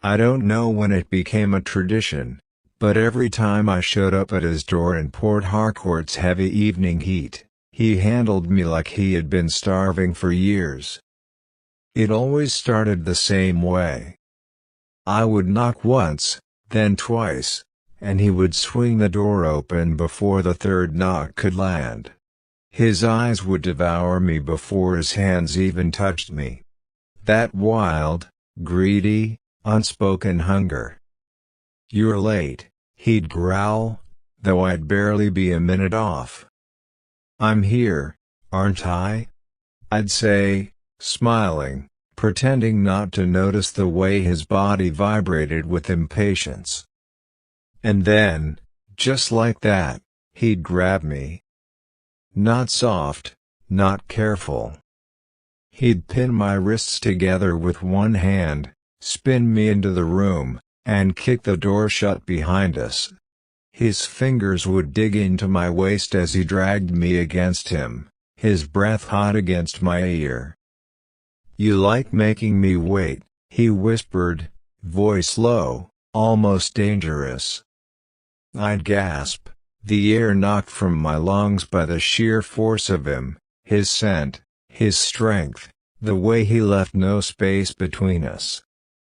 I don't know when it became a tradition, but every time I showed up at his door in Port Harcourt's heavy evening heat, he handled me like he had been starving for years. It always started the same way. I would knock once, then twice, and he would swing the door open before the third knock could land. His eyes would devour me before his hands even touched me. That wild, greedy, unspoken hunger. "You're late," he'd growl, though I'd barely be a minute off. "I'm here, aren't I?" I'd say, smiling, pretending not to notice the way his body vibrated with impatience. And then, just like that, he'd grab me. Not soft, not careful. He'd pin my wrists together with one hand, spin me into the room, and kick the door shut behind us. His fingers would dig into my waist as he dragged me against him, his breath hot against my ear. "You like making me wait," he whispered, voice low, almost dangerous. I'd gasp, the air knocked from my lungs by the sheer force of him, his scent, his strength, the way he left no space between us.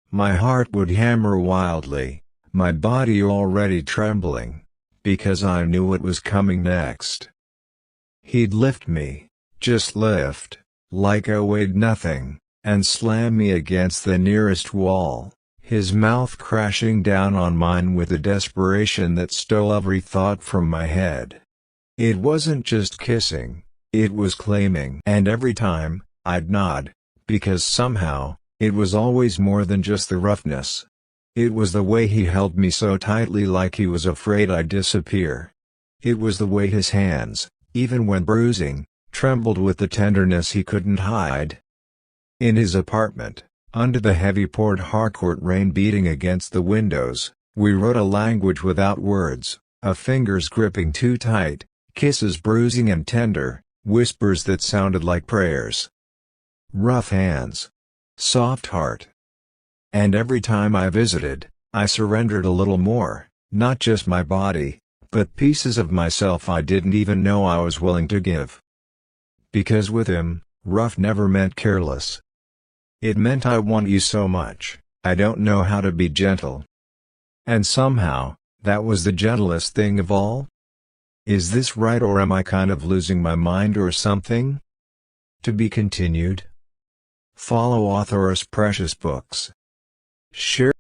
My heart would hammer wildly, my body already trembling, because I knew what was coming next. He'd lift me, just lift, like I weighed nothing, and slam me against the nearest wall, his mouth crashing down on mine with a desperation that stole every thought from my head. It wasn't just kissing, it was claiming. And every time, I'd nod, because somehow, it was always more than just the roughness. It was the way he held me so tightly like he was afraid I'd disappear. It was the way his hands, even when bruising, trembled with the tenderness he couldn't hide. In his apartment, under the heavy Port Harcourt rain beating against the windows, we wrote a language without words, of fingers gripping too tight, kisses bruising and tender, whispers that sounded like prayers. Rough hands. Soft heart. And every time I visited, I surrendered a little more, not just my body, but pieces of myself I didn't even know I was willing to give. Because with him, rough never meant careless. It meant I want you so much, I don't know how to be gentle. And somehow, that was the gentlest thing of all? Is this right, or am I kind of losing my mind or something? To be continued. Follow Author's Precious Books. Share